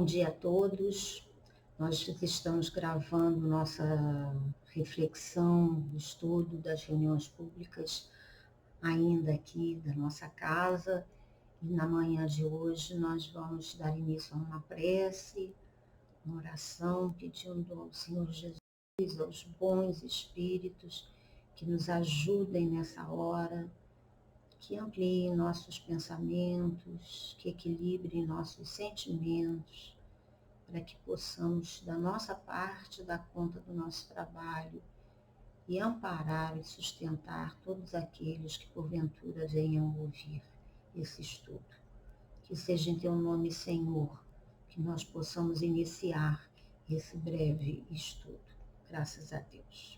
dia a todos. Nós estamos gravando nossa reflexão, estudo das reuniões públicas, ainda aqui da nossa casa. E na manhã de hoje nós vamos dar início a uma prece, uma oração, pedindo ao Senhor Jesus, aos bons espíritos, que nos ajudem nessa hora, que ampliem nossos pensamentos, que equilibrem nossos sentimentos, para que possamos, da nossa parte, dar conta do nosso trabalho e amparar e sustentar todos aqueles que porventura venham ouvir esse estudo. Que seja em teu nome, Senhor, que nós possamos iniciar esse breve estudo. Graças a Deus.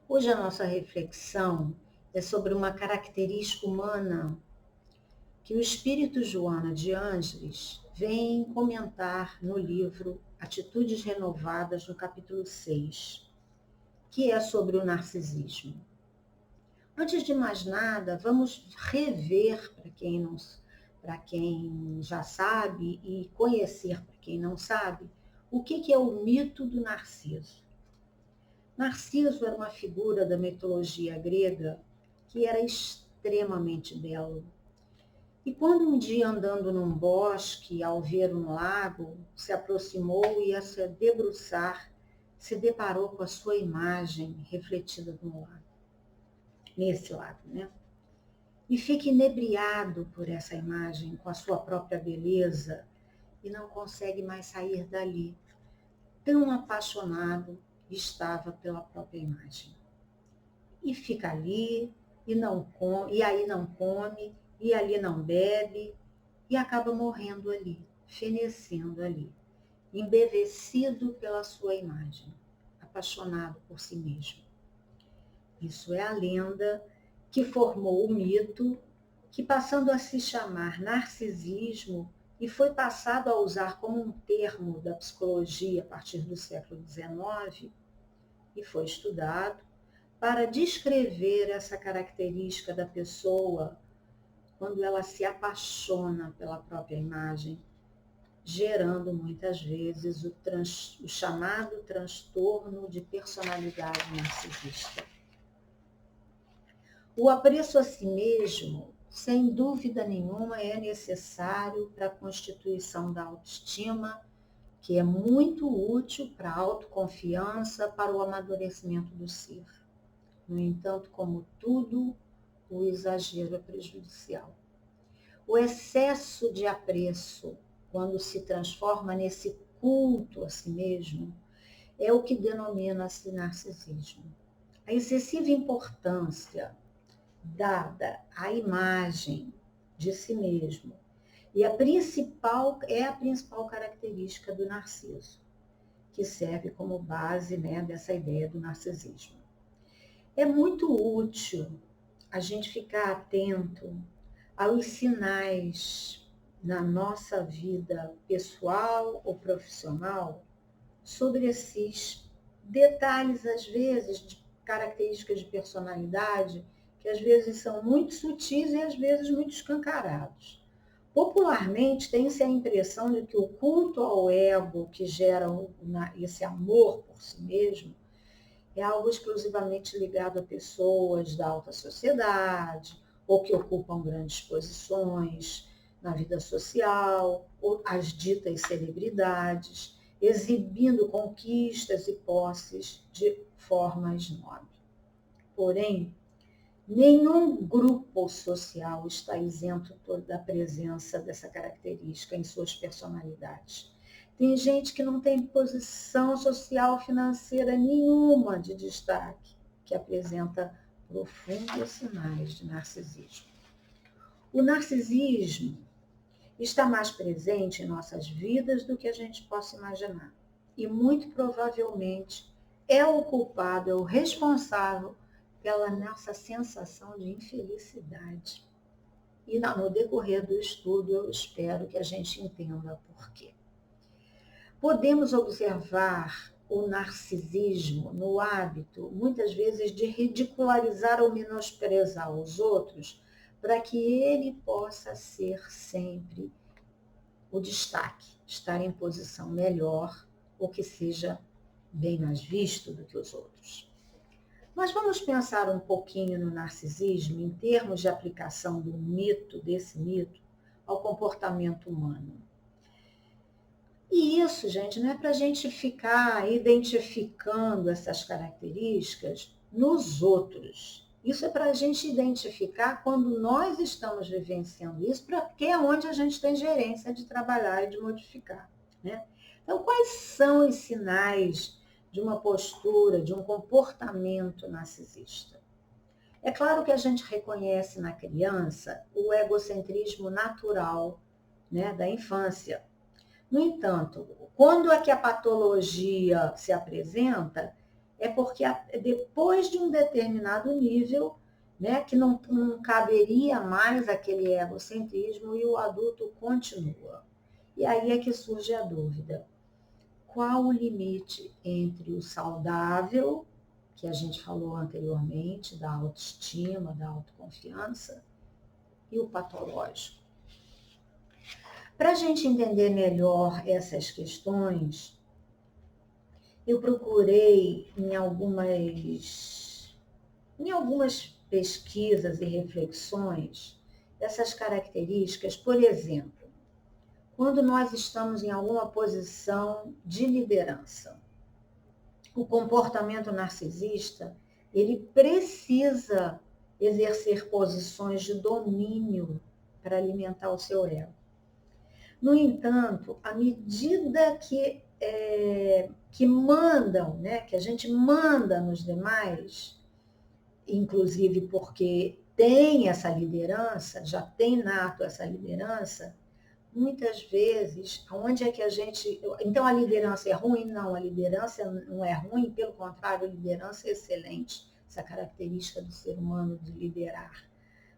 Hoje a nossa reflexão é sobre uma característica humana que o Espírito Joana de Ângeles vem comentar no livro Atitudes Renovadas, no capítulo 6, que é sobre o narcisismo. Antes de mais nada, vamos rever, para quem já sabe, e conhecer para quem não sabe, o que é o mito do Narciso. Narciso era uma figura da mitologia grega que era extremamente belo. E quando um dia, andando num bosque, ao ver um lago, se aproximou e ia se debruçar, se deparou com a sua imagem refletida no lago, nesse lago, né? E fica inebriado por essa imagem, com a sua própria beleza, e não consegue mais sair dali. Tão apaixonado estava pela própria imagem. E fica ali, e aí não come, e ali não bebe, e acaba morrendo ali, fenecendo ali, embevecido pela sua imagem, apaixonado por si mesmo. Isso é a lenda que formou o mito, que passando a se chamar narcisismo e foi passado a usar como um termo da psicologia a partir do século XIX, e foi estudado para descrever essa característica da pessoa quando ela se apaixona pela própria imagem, gerando muitas vezes o chamado transtorno de personalidade narcisista. O apreço a si mesmo, sem dúvida nenhuma, é necessário para a constituição da autoestima, que é muito útil para a autoconfiança, para o amadurecimento do ser. No entanto, como tudo, o exagero é prejudicial. O excesso de apreço, quando se transforma nesse culto a si mesmo, é o que denomina-se narcisismo. A excessiva importância dada à imagem de si mesmo é a principal característica do narciso, que serve como base, né, dessa ideia do narcisismo. É muito útil a gente ficar atento aos sinais na nossa vida pessoal ou profissional sobre esses detalhes, às vezes, de características de personalidade, que às vezes são muito sutis e às vezes muito escancarados. Popularmente, tem-se a impressão de que o culto ao ego, que gera esse amor por si mesmo, é algo exclusivamente ligado a pessoas da alta sociedade, ou que ocupam grandes posições na vida social, ou as ditas celebridades, exibindo conquistas e posses de formas nobres. Porém, nenhum grupo social está isento da presença dessa característica em suas personalidades. Tem gente que não tem posição social financeira nenhuma de destaque, que apresenta profundos sinais de narcisismo. O narcisismo está mais presente em nossas vidas do que a gente possa imaginar. E muito provavelmente é o culpado, é o responsável pela nossa sensação de infelicidade. E no decorrer do estudo eu espero que a gente entenda por quê. Podemos observar o narcisismo no hábito, muitas vezes, de ridicularizar ou menosprezar os outros, para que ele possa ser sempre o destaque, estar em posição melhor ou que seja bem mais visto do que os outros. Mas vamos pensar um pouquinho no narcisismo em termos de aplicação do mito, desse mito, ao comportamento humano. E isso, gente, não é para a gente ficar identificando essas características nos outros. Isso é para a gente identificar quando nós estamos vivenciando isso, porque é onde a gente tem gerência de trabalhar e de modificar, né? Então, quais são os sinais de uma postura, de um comportamento narcisista? É claro que a gente reconhece na criança o egocentrismo natural, né, da infância. No entanto, quando é que a patologia se apresenta, é porque depois de um determinado nível, né, que não caberia mais aquele egocentrismo e o adulto continua. E aí é que surge a dúvida. Qual o limite entre o saudável, que a gente falou anteriormente, da autoestima, da autoconfiança, e o patológico? Para a gente entender melhor essas questões, eu procurei em algumas pesquisas e reflexões essas características. Por exemplo, quando nós estamos em alguma posição de liderança, o comportamento narcisista, ele precisa exercer posições de domínio para alimentar o seu ego. No entanto, à medida que mandam, né, que a gente manda nos demais, inclusive porque tem essa liderança, já tem nato essa liderança, muitas vezes, onde é que a gente... Então, a liderança é ruim? Não, a liderança não é ruim, pelo contrário, a liderança é excelente, essa característica do ser humano de liderar.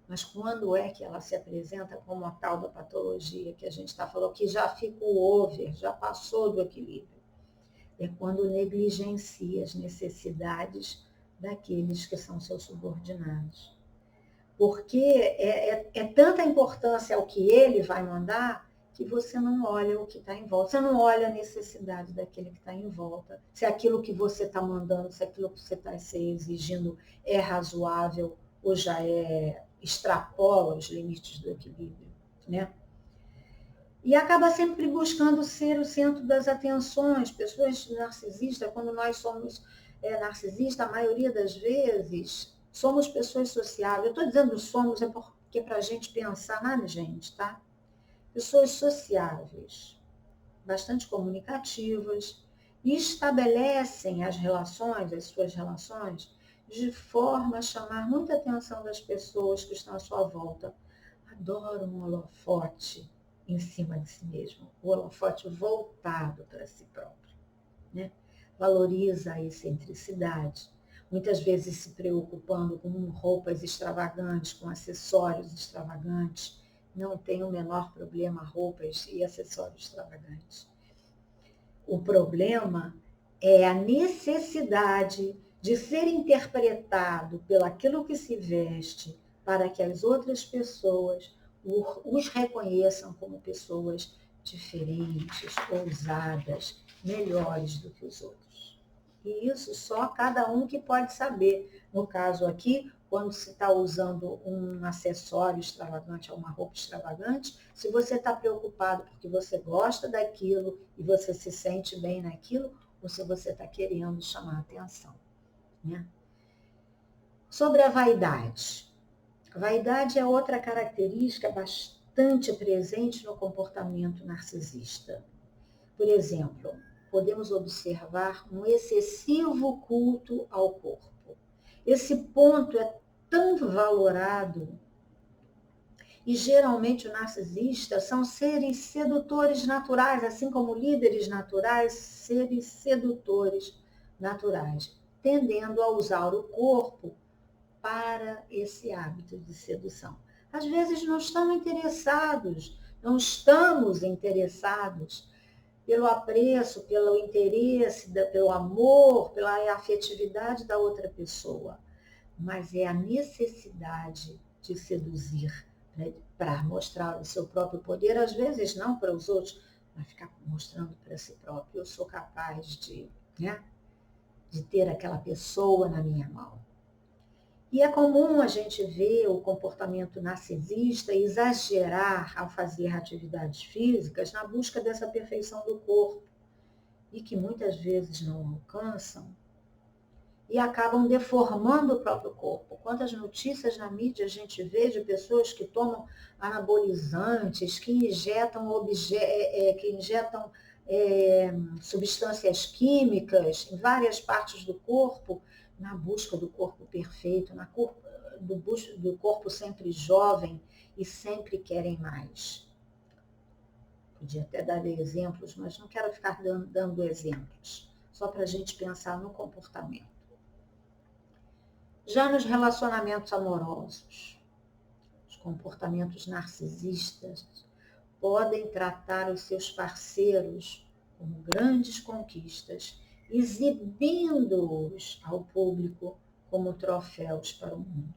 Mas quando é que ela se apresenta como a tal da patologia que a gente está falando, que já ficou over, já passou do equilíbrio? É quando negligencia as necessidades daqueles que são seus subordinados. Porque é tanta importância ao que ele vai mandar que você não olha o que está em volta. Você não olha a necessidade daquele que está em volta. Se aquilo que você está mandando, se aquilo que você está se exigindo é razoável ou já extrapola os limites do equilíbrio, né? E acaba sempre buscando ser o centro das atenções. Pessoas narcisistas, quando nós somos narcisistas, a maioria das vezes, somos pessoas sociáveis. Eu estou dizendo somos, é porque para a gente pensar na gente, tá? Pessoas sociáveis, bastante comunicativas, e estabelecem as suas relações, de forma a chamar muita atenção das pessoas que estão à sua volta. Adoram um holofote em cima de si mesmo, o holofote voltado para si próprio, né? Valoriza a excentricidade, muitas vezes se preocupando com roupas extravagantes, com acessórios extravagantes, não tem o menor problema roupas e acessórios extravagantes. O problema é a necessidade de ser interpretado pelaquilo que se veste para que as outras pessoas os reconheçam como pessoas diferentes, ousadas, melhores do que os outros. E isso só cada um que pode saber. No caso aqui, quando se está usando um acessório extravagante ou uma roupa extravagante, se você está preocupado porque você gosta daquilo e você se sente bem naquilo, ou se você está querendo chamar atenção, né? Sobre a vaidade. A vaidade é outra característica bastante presente no comportamento narcisista. Por exemplo, podemos observar um excessivo culto ao corpo. Esse ponto é tão valorado e geralmente o narcisista são seres sedutores naturais, assim como líderes naturais, seres sedutores naturais, tendendo a usar o corpo para esse hábito de sedução. Às vezes não estamos interessados pelo apreço, pelo interesse, pelo amor, pela afetividade da outra pessoa, mas é a necessidade de seduzir para mostrar o seu próprio poder, às vezes não para os outros, mas ficar mostrando para si próprio, eu sou capaz de, né, de ter aquela pessoa na minha mão. E é comum a gente ver o comportamento narcisista exagerar ao fazer atividades físicas na busca dessa perfeição do corpo, e que muitas vezes não alcançam, e acabam deformando o próprio corpo. Quantas notícias na mídia a gente vê de pessoas que tomam anabolizantes, que injetam substâncias químicas em várias partes do corpo, na busca do corpo perfeito, do corpo sempre jovem, e sempre querem mais. Podia até dar exemplos, mas não quero ficar dando exemplos, só para a gente pensar no comportamento. Já nos relacionamentos amorosos, os comportamentos narcisistas podem tratar os seus parceiros como grandes conquistas, exibindo-os ao público como troféus para o mundo.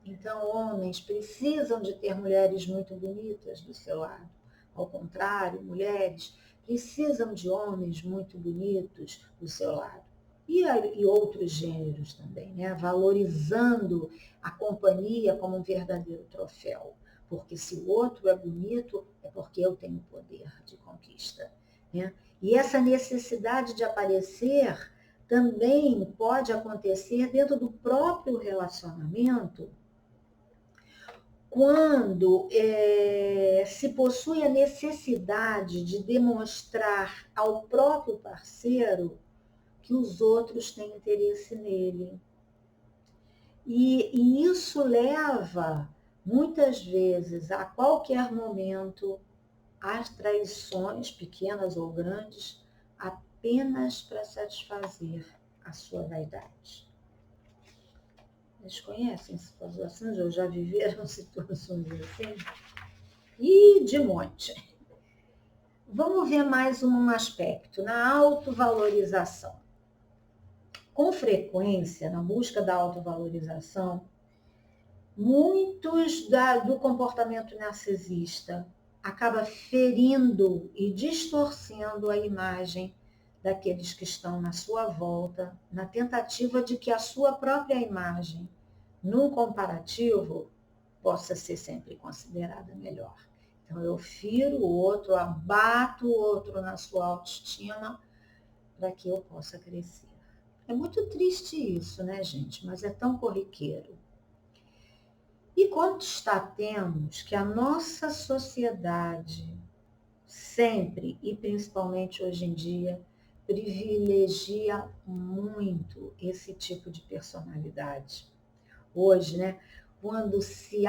Então, homens precisam de ter mulheres muito bonitas do seu lado. Ao contrário, mulheres precisam de homens muito bonitos do seu lado. E outros gêneros também, né? Valorizando a companhia como um verdadeiro troféu. Porque se o outro é bonito, é porque eu tenho poder de conquista, né? E essa necessidade de aparecer também pode acontecer dentro do próprio relacionamento, quando se possui a necessidade de demonstrar ao próprio parceiro que os outros têm interesse nele. E isso leva, muitas vezes, a qualquer momento, às traições, pequenas ou grandes, apenas para satisfazer a sua vaidade. Vocês conhecem situações, ou já viveram situações assim? E de monte. Vamos ver mais um aspecto, na autovalorização. Com frequência, na busca da autovalorização, muitos do comportamento narcisista acaba ferindo e distorcendo a imagem daqueles que estão na sua volta, na tentativa de que a sua própria imagem, num comparativo, possa ser sempre considerada melhor. Então, eu firo o outro, abato o outro na sua autoestima, para que eu possa crescer. É muito triste isso, né, gente? Mas é tão corriqueiro. E constatemos que a nossa sociedade, sempre e principalmente hoje em dia, privilegia muito esse tipo de personalidade. Hoje, né, quando se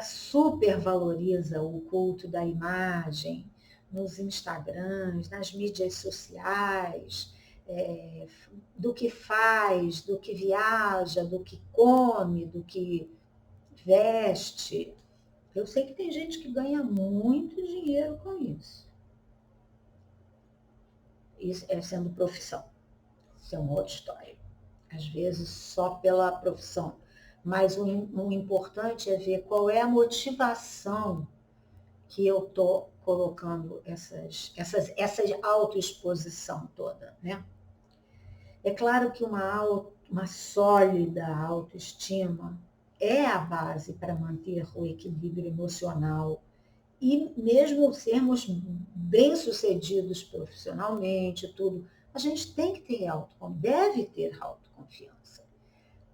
supervaloriza o culto da imagem nos Instagrams, nas mídias sociais, do que faz, do que viaja, do que come, do que veste. Eu sei que tem gente que ganha muito dinheiro com isso. Isso é sendo profissão. Isso é uma outra história. Às vezes só pela profissão. Mas o importante é ver qual é a motivação que eu estou colocando essa autoexposição toda, né? É claro que uma sólida autoestima é a base para manter o equilíbrio emocional e mesmo sermos bem-sucedidos profissionalmente, tudo, a gente tem que ter deve ter autoconfiança.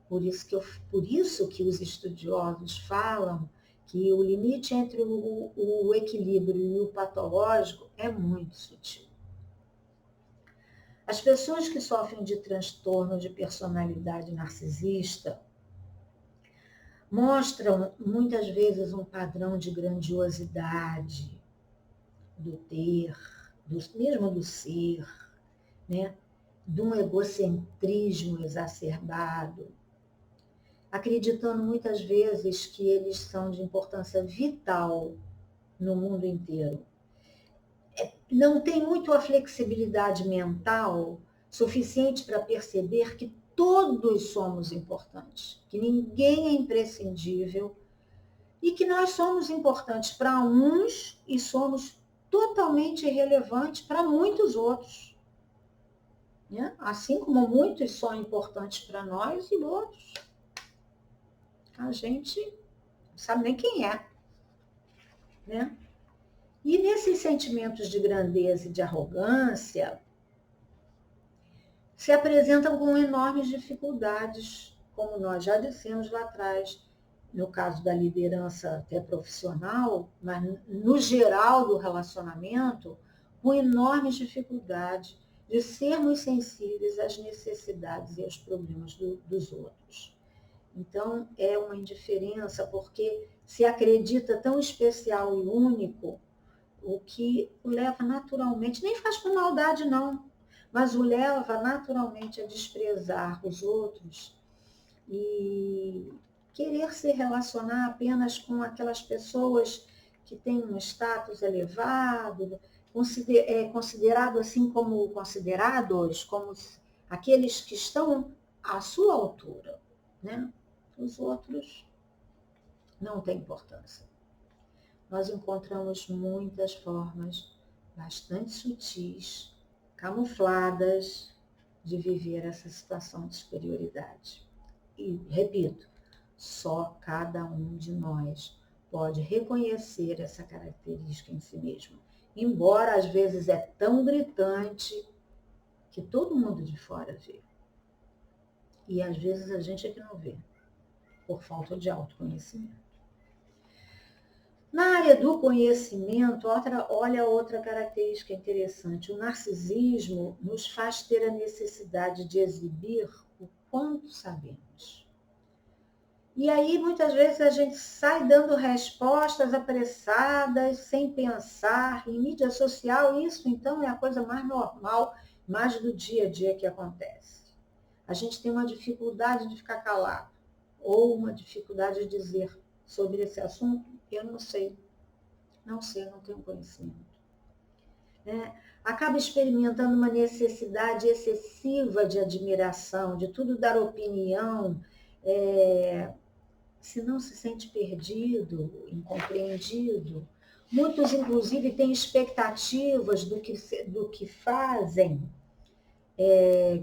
Por isso que os estudiosos falam que o limite entre o equilíbrio e o patológico é muito sutil. As pessoas que sofrem de transtorno de personalidade narcisista mostram muitas vezes um padrão de grandiosidade do ter, mesmo do ser, né? De um egocentrismo exacerbado, acreditando muitas vezes que eles são de importância vital no mundo inteiro. Não tem muito a flexibilidade mental suficiente para perceber que todos somos importantes, que ninguém é imprescindível, e que nós somos importantes para uns e somos totalmente irrelevantes para muitos outros. Né? Assim como muitos são importantes para nós e outros a gente não sabe nem quem é. Né? E nesses sentimentos de grandeza e de arrogância se apresentam com enormes dificuldades, como nós já dissemos lá atrás, no caso da liderança até profissional, mas no geral do relacionamento, com enormes dificuldades de sermos sensíveis às necessidades e aos problemas dos outros. Então, é uma indiferença porque se acredita tão especial e único, o que o leva naturalmente, nem faz com maldade não, mas o leva naturalmente a desprezar os outros e querer se relacionar apenas com aquelas pessoas que têm um status elevado, considerado assim como considerados como aqueles que estão à sua altura, né? Os outros não têm importância. Nós encontramos muitas formas bastante sutis, camufladas, de viver essa situação de superioridade. E, repito, só cada um de nós pode reconhecer essa característica em si mesmo. Embora às vezes é tão gritante que todo mundo de fora vê. E às vezes a gente é que não vê, por falta de autoconhecimento. Na área do conhecimento, olha outra característica interessante. O narcisismo nos faz ter a necessidade de exibir o quanto sabemos. E aí, muitas vezes, a gente sai dando respostas apressadas, sem pensar. Em mídia social, isso, então, é a coisa mais normal, mais do dia a dia que acontece. A gente tem uma dificuldade de ficar calado, ou uma dificuldade de dizer sobre esse assunto, eu não sei, não tenho conhecimento. Acaba experimentando uma necessidade excessiva de admiração, de tudo dar opinião, se não se sente perdido, incompreendido. Muitos, inclusive, têm expectativas do que fazem,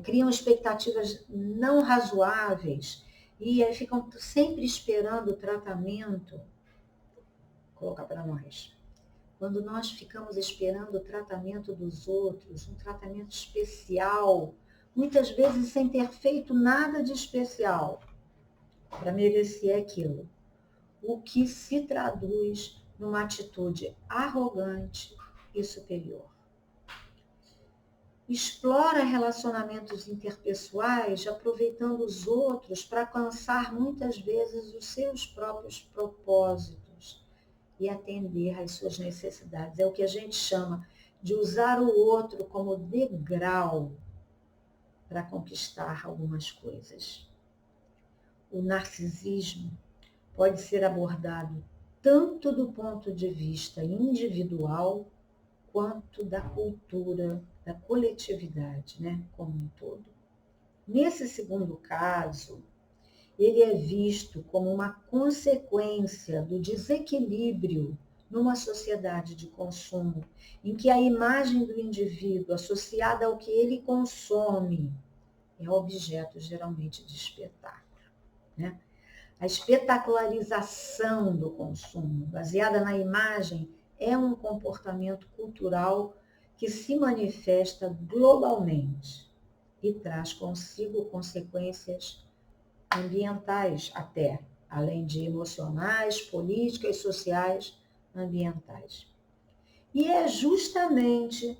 criam expectativas não razoáveis e ficam sempre esperando o tratamento. Vou colocar para nós. Quando nós ficamos esperando o tratamento dos outros, um tratamento especial, muitas vezes sem ter feito nada de especial para merecer aquilo, o que se traduz numa atitude arrogante e superior. Explora relacionamentos interpessoais, aproveitando os outros para alcançar muitas vezes os seus próprios propósitos e atender às suas necessidades. É o que a gente chama de usar o outro como degrau para conquistar algumas coisas. O narcisismo pode ser abordado tanto do ponto de vista individual quanto da cultura, da coletividade, né, como um todo. Nesse segundo caso, ele é visto como uma consequência do desequilíbrio numa sociedade de consumo, em que a imagem do indivíduo associada ao que ele consome é objeto geralmente de espetáculo. Né? A espetacularização do consumo, baseada na imagem, é um comportamento cultural que se manifesta globalmente e traz consigo consequências ambientais até, além de emocionais, políticas, sociais, ambientais. E é justamente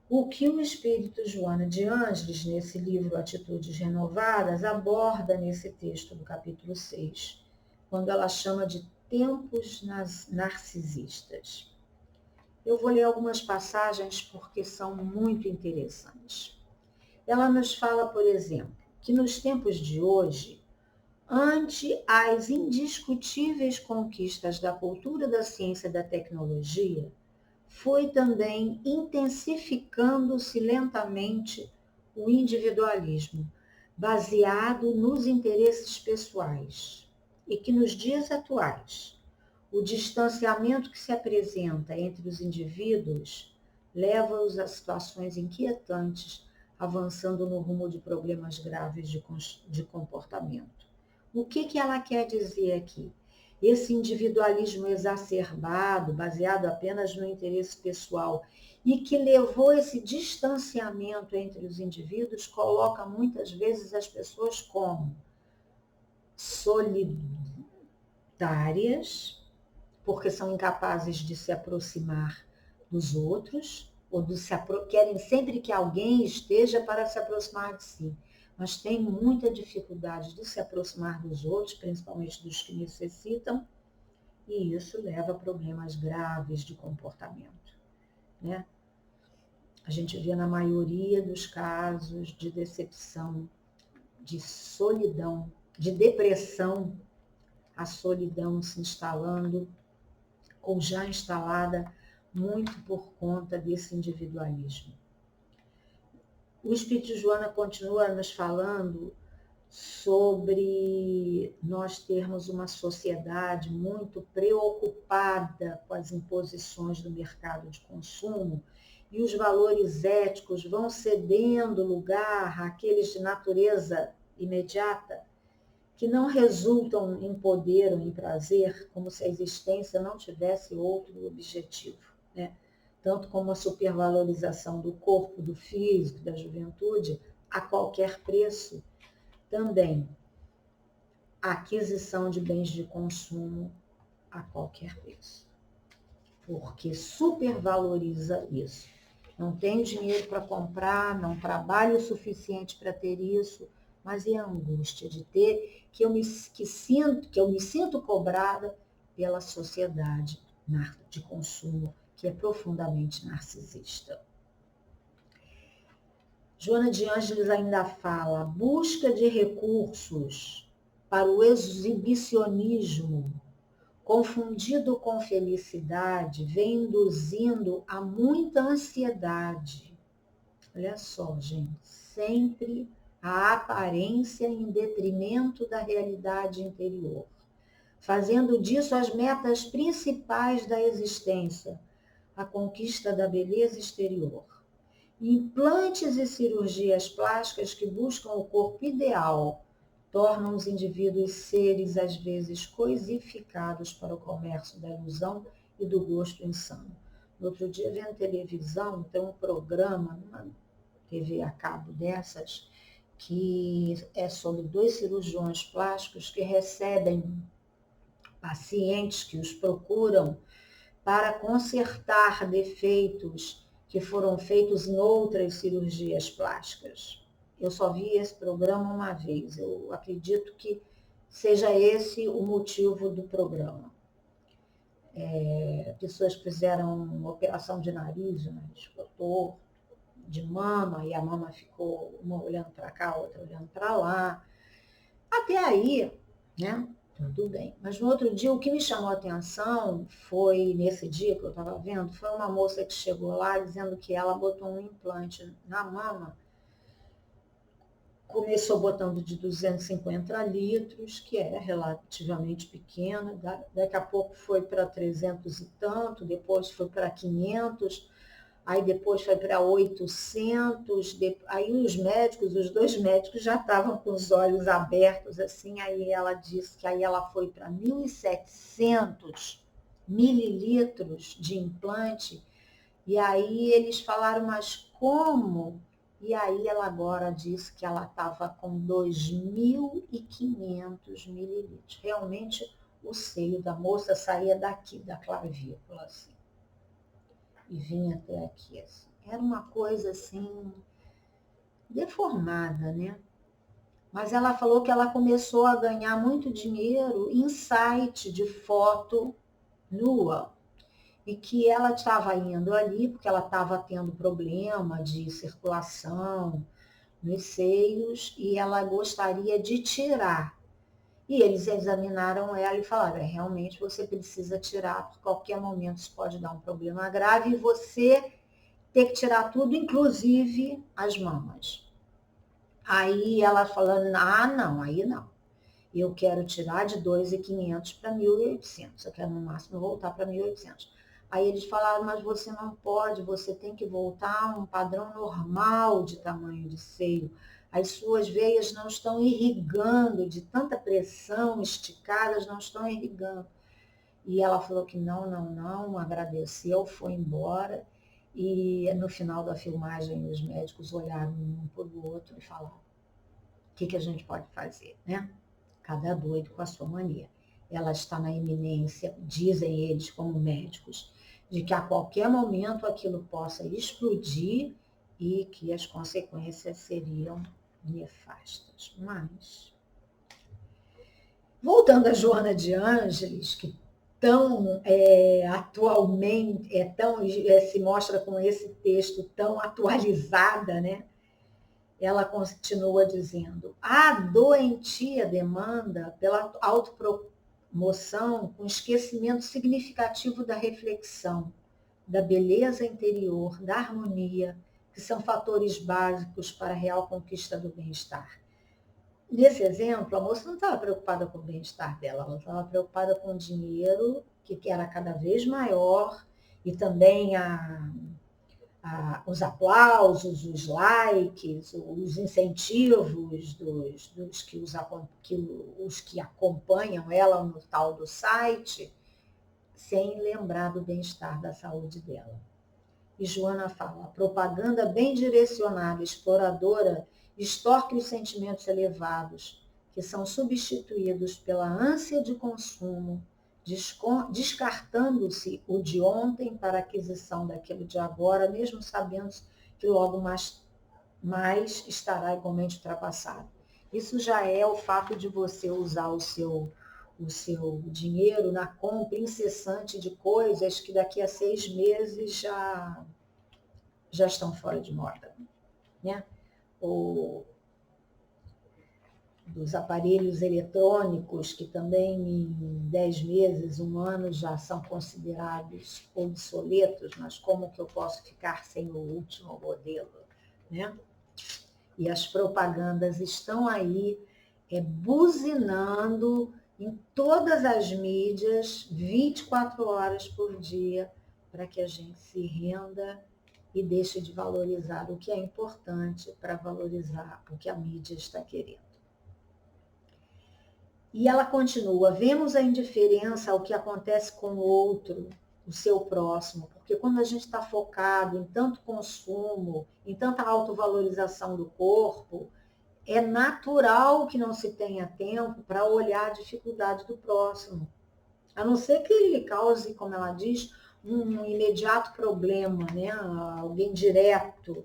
o que o espírito Joana de Ângeles, nesse livro Atitudes Renovadas, aborda nesse texto do capítulo 6, quando ela chama de tempos narcisistas. Eu vou ler algumas passagens porque são muito interessantes. Ela nos fala, por exemplo, que nos tempos de hoje, ante as indiscutíveis conquistas da cultura, da ciência e da tecnologia, foi também intensificando-se lentamente o individualismo, baseado nos interesses pessoais, e que nos dias atuais, O distanciamento que se apresenta entre os indivíduos leva-os a situações inquietantes, avançando no rumo de problemas graves de comportamento. O que ela quer dizer aqui? Esse individualismo exacerbado, baseado apenas no interesse pessoal, e que levou esse distanciamento entre os indivíduos, coloca muitas vezes as pessoas como solitárias, porque são incapazes de se aproximar dos outros, ou querem sempre que alguém esteja para se aproximar de si, mas têm muita dificuldade de se aproximar dos outros, principalmente dos que necessitam, e isso leva a problemas graves de comportamento, né? A gente vê na maioria dos casos de decepção, de solidão, de depressão, a solidão se instalando ou já instalada muito por conta desse individualismo. O Espírito de Joana continua nos falando sobre nós termos uma sociedade muito preocupada com as imposições do mercado de consumo e os valores éticos vão cedendo lugar àqueles de natureza imediata que não resultam em poder ou em prazer, como se a existência não tivesse outro objetivo, né? Tanto como a supervalorização do corpo, do físico, da juventude, a qualquer preço, também a aquisição de bens de consumo a qualquer preço, porque supervaloriza isso. Não tenho dinheiro para comprar, não trabalho o suficiente para ter isso, mas é a angústia de ter que eu me sinto cobrada pela sociedade de consumo, que é profundamente narcisista. Joana de Ângeles ainda fala: a busca de recursos para o exibicionismo, confundido com felicidade, vem induzindo a muita ansiedade. Olha só, gente, sempre a aparência em detrimento da realidade interior, fazendo disso as metas principais da existência, a conquista da beleza exterior. Implantes e cirurgias plásticas que buscam o corpo ideal tornam os indivíduos seres, às vezes, coisificados para o comércio da ilusão e do gosto insano. No outro dia, vendo televisão, tem um programa, uma TV a cabo dessas, que é sobre 2 cirurgiões plásticos que recebem pacientes que os procuram para consertar defeitos que foram feitos em outras cirurgias plásticas. Eu só vi esse programa uma vez. Eu acredito que seja esse o motivo do programa. Pessoas que fizeram uma operação de nariz, botou de mama, e a mama ficou uma olhando para cá, outra olhando para lá. Até aí, né? Tudo bem. Mas no outro dia, o que me chamou a atenção foi, nesse dia que eu estava vendo, foi uma moça que chegou lá dizendo que ela botou um implante na mama. Começou botando de 250 litros, que é relativamente pequena, daqui a pouco foi para 300 e tanto, depois foi para 500, aí depois foi para 800, aí os 2 médicos já estavam com os olhos abertos, assim, aí ela disse que aí ela foi para 1.700 mililitros de implante, e aí eles falaram, mas como? E aí ela agora disse que ela estava com 2.500 mililitros. Realmente o seio da moça saía daqui, da clavícula, assim, e vinha até aqui, assim. Era uma coisa, assim, deformada, né? Mas ela falou que ela começou a ganhar muito dinheiro em site de foto nua. E que ela estava indo ali porque ela estava tendo problema de circulação nos seios e ela gostaria de tirar. E eles examinaram ela e falaram, realmente você precisa tirar, porque a qualquer momento isso pode dar um problema grave e você ter que tirar tudo, inclusive as mamas. Aí ela falando, não, aí não. Eu quero tirar de 2.500 para 1.800. Eu quero, no máximo, voltar para 1.800. Aí eles falaram, mas você não pode, você tem que voltar a um padrão normal de tamanho de seio. As suas veias não estão irrigando, de tanta pressão esticadas, não estão irrigando. E ela falou que não, agradeceu, foi embora. E no final da filmagem, os médicos olharam um para o outro e falaram, o que a gente pode fazer, né? Cada doido com a sua mania. Ela está na iminência, dizem eles como médicos, de que a qualquer momento aquilo possa explodir e que as consequências seriam nefastas. Mas, voltando a Joana de Ângeles, que tão atualmente, se mostra com esse texto tão atualizada, né? Ela continua dizendo, a doentia demanda pela autopromoção com esquecimento significativo da reflexão, da beleza interior, da harmonia, que são fatores básicos para a real conquista do bem-estar. Nesse exemplo, a moça não estava preocupada com o bem-estar dela, ela estava preocupada com o dinheiro, que era cada vez maior, e também os aplausos, os likes, os incentivos dos que os que acompanham ela no tal do site, sem lembrar do bem-estar da saúde dela. E Joana fala, a propaganda bem direcionada, exploradora, extorque os sentimentos elevados, que são substituídos pela ânsia de consumo, descartando-se o de ontem para a aquisição daquilo de agora, mesmo sabendo que logo mais estará igualmente ultrapassado. Isso já é o fato de você usar o seu dinheiro na compra incessante de coisas que daqui a 6 meses já estão fora de moda, né? Dos aparelhos eletrônicos, que também em 10 meses, 1 ano, já são considerados obsoletos, mas como que eu posso ficar sem o último modelo, né? E as propagandas estão aí buzinando em todas as mídias, 24 horas por dia, para que a gente se renda e deixe de valorizar o que é importante para valorizar o que a mídia está querendo. E ela continua, vemos a indiferença ao que acontece com o outro, o seu próximo, porque quando a gente está focado em tanto consumo, em tanta autovalorização do corpo, é natural que não se tenha tempo para olhar a dificuldade do próximo. A não ser que ele cause, como ela diz, um imediato problema, né? Alguém direto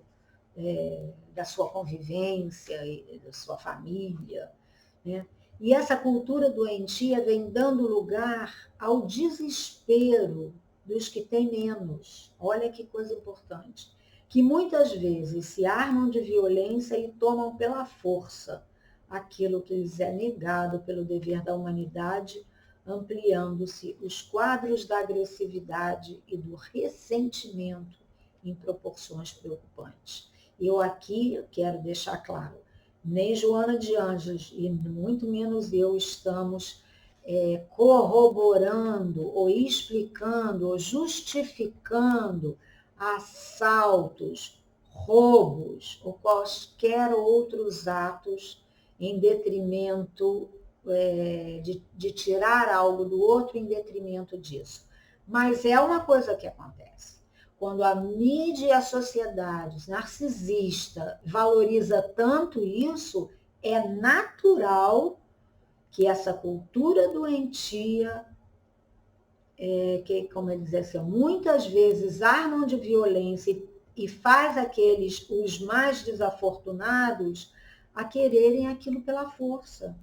da sua convivência, da sua família, né? E essa cultura doentia vem dando lugar ao desespero dos que têm menos. Olha que coisa importante. Que muitas vezes se armam de violência e tomam pela força aquilo que lhes é negado pelo dever da humanidade, ampliando-se os quadros da agressividade e do ressentimento em proporções preocupantes. Eu aqui quero deixar claro, nem Joana de Ângeles e muito menos eu estamos corroborando ou explicando ou justificando assaltos, roubos ou quaisquer outros atos em detrimento de tirar algo do outro em detrimento disso. Mas é uma coisa que acontece. Quando a mídia e a sociedade narcisista valoriza tanto isso, é natural que essa cultura doentia, que, como ele dizia assim, muitas vezes armam de violência e faz os mais desafortunados a quererem aquilo pela força.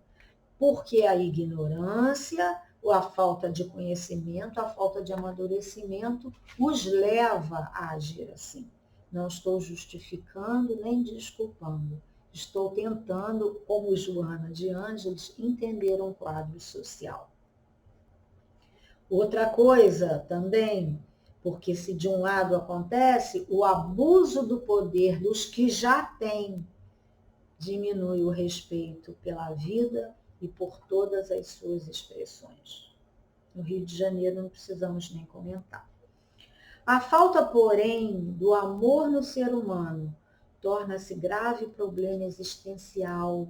Porque a ignorância, ou a falta de conhecimento, a falta de amadurecimento os leva a agir assim. Não estou justificando nem desculpando. Estou tentando, como Joana de Ângeles, entender um quadro social. Outra coisa também, porque se de um lado acontece, o abuso do poder dos que já têm diminui o respeito pela vida e por todas as suas expressões. No Rio de Janeiro não precisamos nem comentar. A falta, porém, do amor no ser humano torna-se grave problema existencial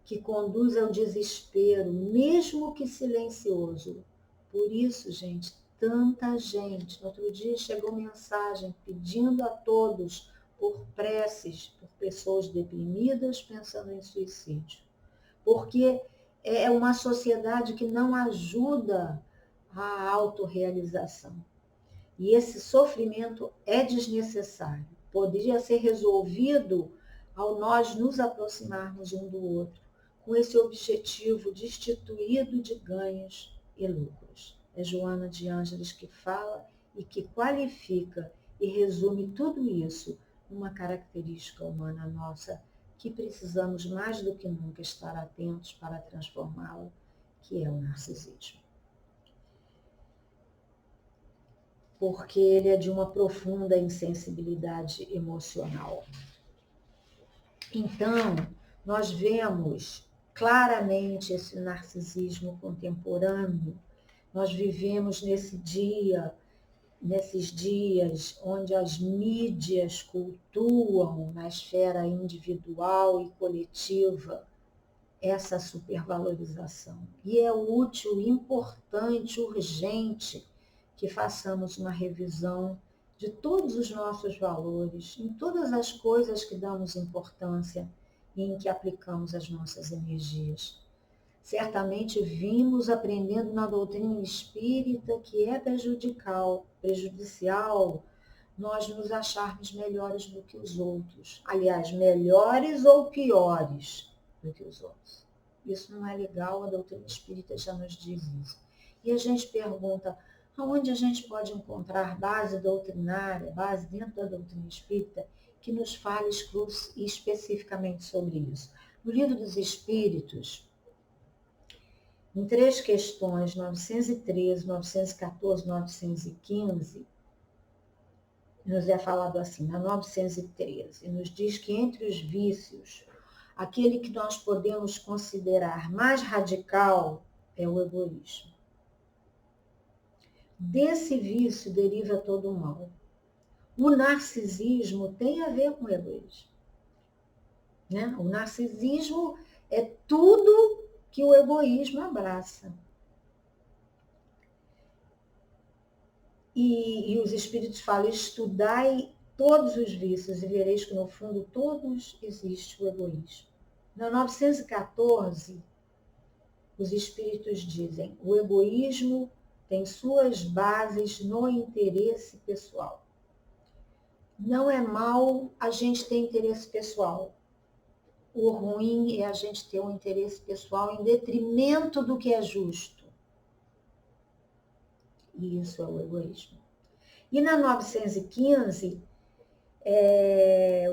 que conduz ao desespero, mesmo que silencioso. Por isso, gente, tanta gente. No outro dia chegou mensagem pedindo a todos por preces, por pessoas deprimidas pensando em suicídio. Porque é uma sociedade que não ajuda a autorrealização. E esse sofrimento é desnecessário. Poderia ser resolvido ao nós nos aproximarmos um do outro, com esse objetivo destituído de ganhos e lucros. É Joana de Ângeles que fala e que qualifica e resume tudo isso numa característica humana nossa que precisamos mais do que nunca estar atentos para transformá-la, que é o narcisismo. Porque ele é de uma profunda insensibilidade emocional. Então, nós vemos claramente esse narcisismo contemporâneo. Nós vivemos nesses dias onde as mídias cultuam na esfera individual e coletiva essa supervalorização. E é útil, importante, urgente que façamos uma revisão de todos os nossos valores, em todas as coisas que damos importância e em que aplicamos as nossas energias. Certamente vimos aprendendo na doutrina espírita que é prejudicial nós nos acharmos melhores do que os outros. Aliás, melhores ou piores do que os outros. Isso não é legal, a doutrina espírita já nos diz isso. E a gente pergunta, aonde a gente pode encontrar base doutrinária, base dentro da doutrina espírita, que nos fale especificamente sobre isso? No Livro dos Espíritos, em 3 questões, 913, 914, 915, nos é falado assim, na 913, nos diz que entre os vícios, aquele que nós podemos considerar mais radical é o egoísmo. Desse vício deriva todo o mal. O narcisismo tem a ver com o egoísmo. Né? O narcisismo é tudo que o egoísmo abraça. E os Espíritos falam, estudai todos os vícios e vereis que no fundo todos existe o egoísmo. Na 914, os Espíritos dizem, o egoísmo tem suas bases no interesse pessoal. Não é mal a gente ter interesse pessoal. O ruim é a gente ter um interesse pessoal em detrimento do que é justo. E isso é o egoísmo. E na 915,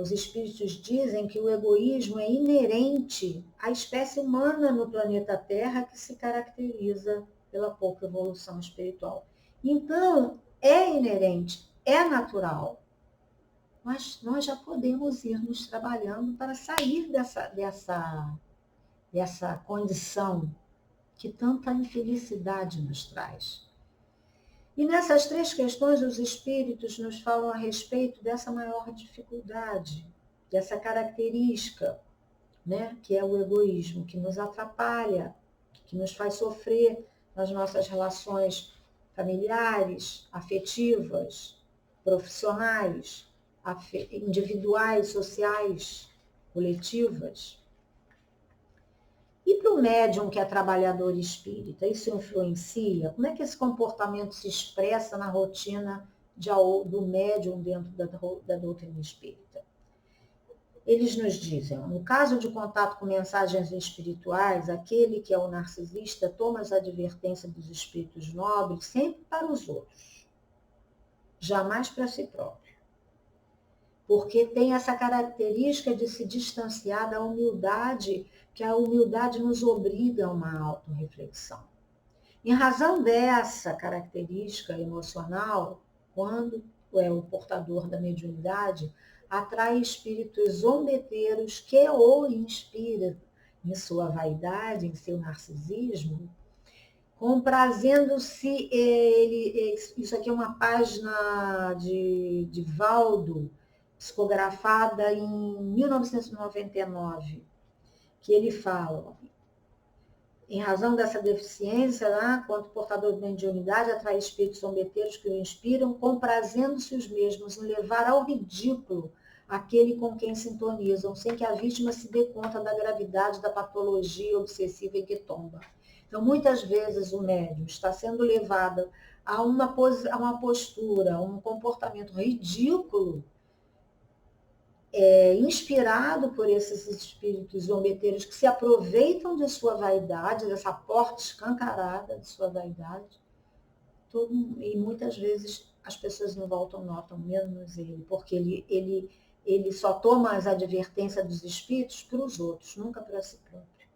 os Espíritos dizem que o egoísmo é inerente à espécie humana no planeta Terra, que se caracteriza pela pouca evolução espiritual. Então, é inerente, é natural. Mas nós já podemos ir nos trabalhando para sair dessa condição que tanta infelicidade nos traz. E nessas 3 questões, os Espíritos nos falam a respeito dessa maior dificuldade, dessa característica, né, que é o egoísmo, que nos atrapalha, que nos faz sofrer nas nossas relações familiares, afetivas, profissionais, individuais, sociais, coletivas. E para o médium que é trabalhador espírita, isso influencia? Como é que esse comportamento se expressa na rotina do médium dentro da doutrina espírita? Eles nos dizem, no caso de contato com mensagens espirituais, aquele que é o narcisista toma as advertências dos espíritos nobres sempre para os outros, jamais para si próprio. Porque tem essa característica de se distanciar da humildade, que a humildade nos obriga a uma autorreflexão. Em razão dessa característica emocional, quando é o portador da mediunidade, atrai espíritos zombeteiros que o inspiram em sua vaidade, em seu narcisismo, comprazendo-se ele. Isso aqui é uma página de Valdo, psicografada em 1999, que ele fala: em razão dessa deficiência, né, quanto portador de mediunidade, atrai espíritos zombeteiros que o inspiram, comprazendo-se os mesmos em levar ao ridículo aquele com quem sintonizam, sem que a vítima se dê conta da gravidade da patologia obsessiva em que tomba. Então, muitas vezes o médium está sendo levado a uma postura, a um comportamento ridículo, inspirado por esses espíritos zombeteiros que se aproveitam de sua vaidade, dessa porta escancarada de sua vaidade, e muitas vezes as pessoas não voltam, notam menos ele, porque ele só toma as advertências dos espíritos para os outros, nunca para si próprio.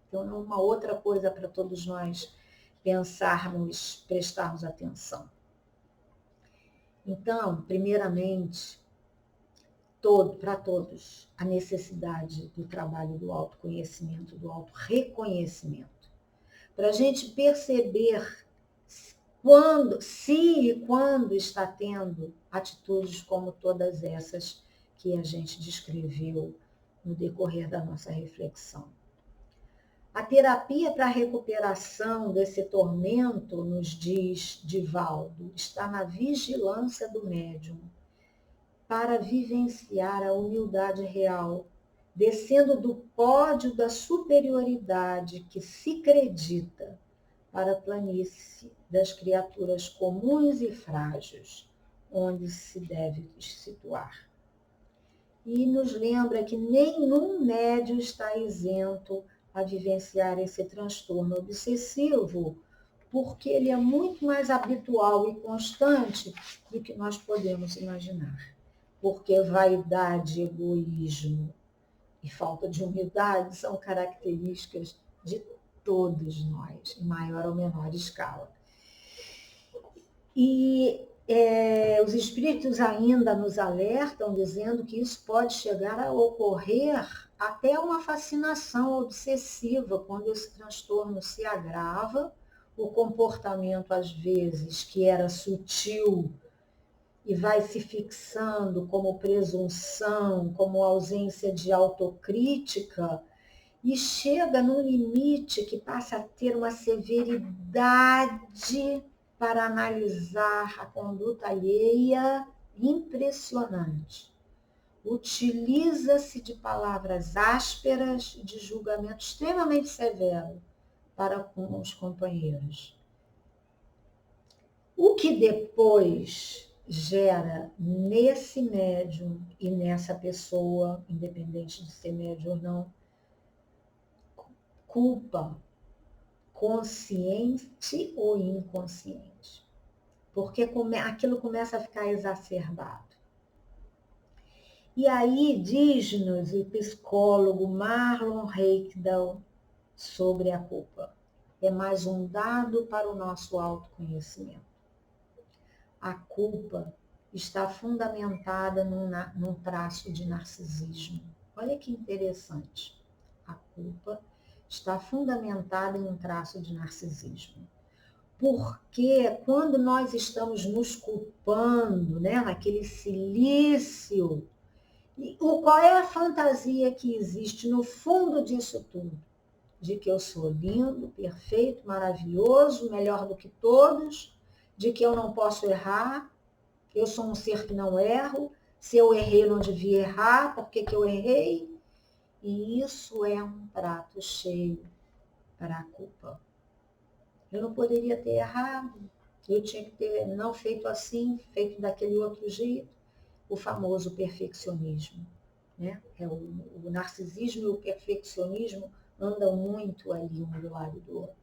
Então, é uma outra coisa para todos nós pensarmos, prestarmos atenção. Então, primeiramente, para todos, a necessidade do trabalho do autoconhecimento, do autorreconhecimento. Para a gente perceber se e quando está tendo atitudes como todas essas que a gente descreveu no decorrer da nossa reflexão. A terapia para a recuperação desse tormento, nos diz Divaldo, está na vigilância do médium, para vivenciar a humildade real, descendo do pódio da superioridade que se acredita para a planície das criaturas comuns e frágeis, onde se deve situar. E nos lembra que nenhum médium está isento a vivenciar esse transtorno obsessivo, porque ele é muito mais habitual e constante do que nós podemos imaginar. Porque vaidade, egoísmo e falta de humildade são características de todos nós, em maior ou menor escala. E os espíritos ainda nos alertam, dizendo que isso pode chegar a ocorrer até uma fascinação obsessiva, quando esse transtorno se agrava, o comportamento, às vezes, que era sutil, e vai se fixando como presunção, como ausência de autocrítica, e chega num limite que passa a ter uma severidade para analisar a conduta alheia impressionante. Utiliza-se de palavras ásperas e de julgamento extremamente severo para com os companheiros. O que depois gera nesse médium e nessa pessoa, independente de ser médium ou não, culpa, consciente ou inconsciente. Porque aquilo começa a ficar exacerbado. E aí diz-nos o psicólogo Marlon Reikdal sobre a culpa. É mais um dado para o nosso autoconhecimento. A culpa está fundamentada num traço de narcisismo. Olha que interessante. A culpa está fundamentada em um traço de narcisismo. Porque quando nós estamos nos culpando, né, naquele silício, qual é a fantasia que existe no fundo disso tudo? De que eu sou lindo, perfeito, maravilhoso, melhor do que todos, de que eu não posso errar, eu sou um ser que não erro, se eu errei eu não devia errar, por que eu errei? E isso é um prato cheio para a culpa. Eu não poderia ter errado, eu tinha que ter não feito assim, feito daquele outro jeito. O famoso perfeccionismo. Né? O narcisismo e o perfeccionismo andam muito ali um do lado do outro.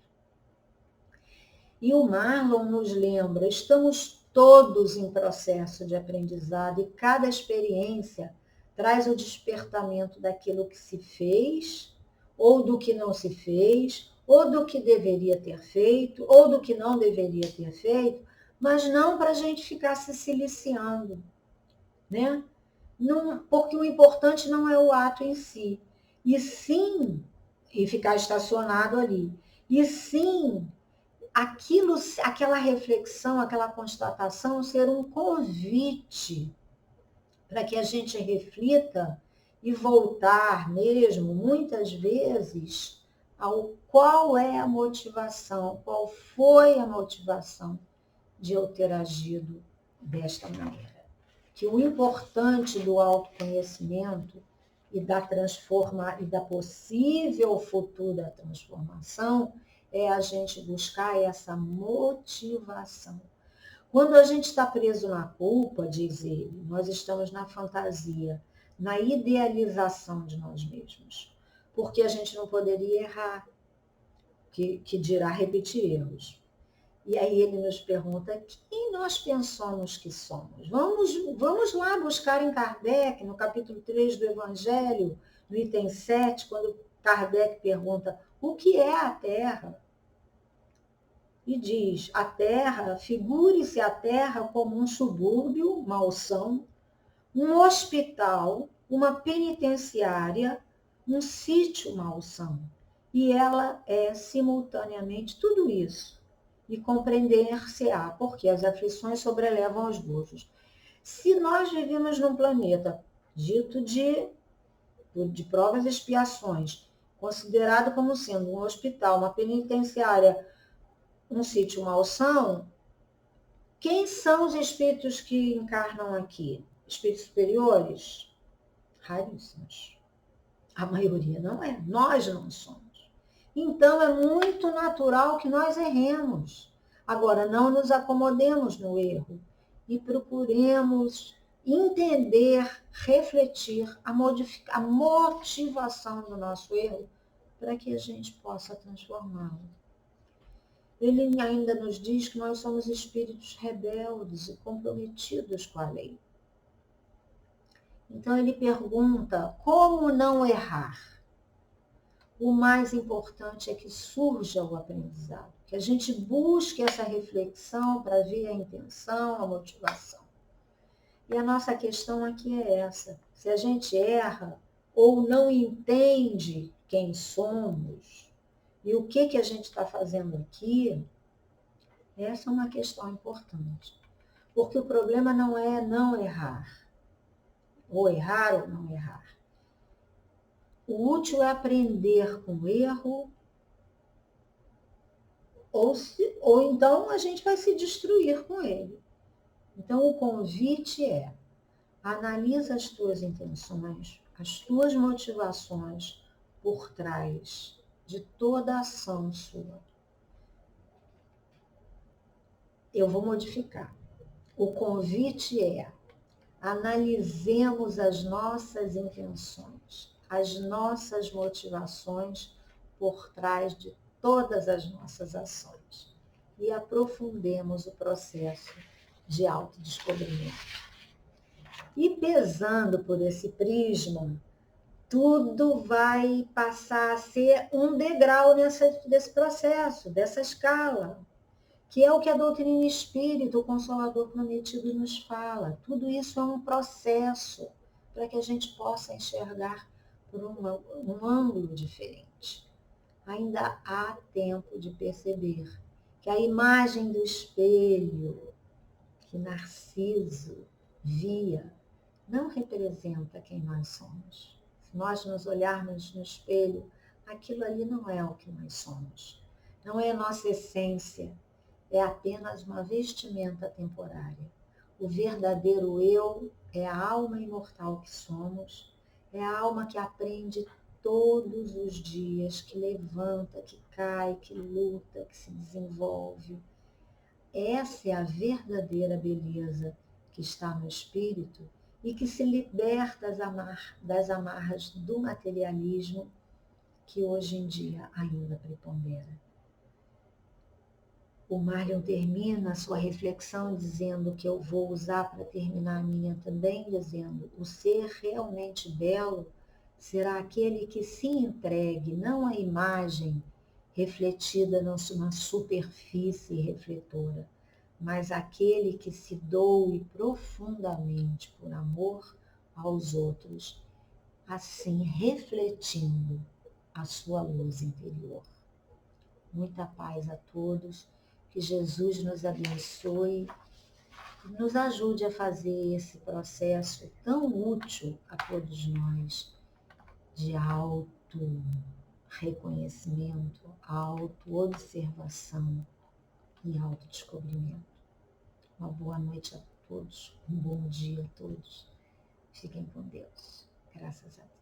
E o Marlon nos lembra, estamos todos em processo de aprendizado e cada experiência traz o despertamento daquilo que se fez, ou do que não se fez, ou do que deveria ter feito, ou do que não deveria ter feito, mas não para a gente ficar se siliciando, né? Não, porque o importante não é o ato em si, e sim e ficar estacionado ali. E sim, aquela reflexão, aquela constatação ser um convite para que a gente reflita e voltar mesmo, muitas vezes, ao qual é a motivação, qual foi a motivação de eu ter agido desta maneira. Que o importante do autoconhecimento e da possível futura transformação é a gente buscar essa motivação. Quando a gente está preso na culpa, diz ele, nós estamos na fantasia, na idealização de nós mesmos. Porque a gente não poderia errar, que dirá repetir erros. E aí ele nos pergunta quem nós pensamos que somos. Vamos lá buscar em Kardec, no capítulo 3 do Evangelho, no item 7, quando Kardec pergunta o que é a Terra? E diz, a Terra, figure-se a Terra como um subúrbio, malsão, um hospital, uma penitenciária, um sítio malsão. E ela é simultaneamente tudo isso. E compreender-se-á, porque as aflições sobrelevam os gozos. Se nós vivemos num planeta dito de provas e expiações, considerado como sendo um hospital, uma penitenciária, um sítio malsão, quem são os espíritos que encarnam aqui? Espíritos superiores? Raríssimos. A maioria não é. Nós não somos. Então, é muito natural que nós erremos. Agora, não nos acomodemos no erro e procuremos entender, refletir a motivação do nosso erro para que a gente possa transformá-lo. Ele ainda nos diz que nós somos espíritos rebeldes e comprometidos com a lei. Então, ele pergunta, como não errar? O mais importante é que surja o aprendizado, que a gente busque essa reflexão para ver a intenção, a motivação. E a nossa questão aqui é essa. Se a gente erra ou não entende quem somos e o que a gente está fazendo aqui, essa é uma questão importante. Porque o problema não é não errar, ou errar ou não errar. O útil é aprender com o erro, ou então a gente vai se destruir com ele. Então, o convite é: analisa as tuas intenções, as tuas motivações por trás de toda a ação sua. Eu vou modificar. O convite é: analisemos as nossas intenções, as nossas motivações por trás de todas as nossas ações e aprofundemos o processo de autodescobrimento. E pesando por esse prisma, tudo vai passar a ser um degrau desse processo, dessa escala, que é o que a doutrina espírita, o Consolador Prometido, nos fala. Tudo isso é um processo para que a gente possa enxergar por um ângulo diferente. Ainda há tempo de perceber que a imagem do espelho que Narciso via não representa quem nós somos. Se nós nos olharmos no espelho, aquilo ali não é o que nós somos. Não é a nossa essência. É apenas uma vestimenta temporária. O verdadeiro eu é a alma imortal que somos, é a alma que aprende todos os dias, que levanta, que cai, que luta, que se desenvolve. Essa é a verdadeira beleza que está no espírito e que se liberta das amarras do materialismo que hoje em dia ainda prepondera. O Marlion termina a sua reflexão dizendo que eu vou usar para terminar a minha também, dizendo: o ser realmente belo será aquele que se entregue, não à imagem refletida numa superfície refletora, mas aquele que se doe profundamente por amor aos outros, assim refletindo a sua luz interior. Muita paz a todos, que Jesus nos abençoe e nos ajude a fazer esse processo tão útil a todos nós, de auto-reconhecimento, auto-observação e autodescobrimento. Uma boa noite a todos, um bom dia a todos. Fiquem com Deus. Graças a Deus.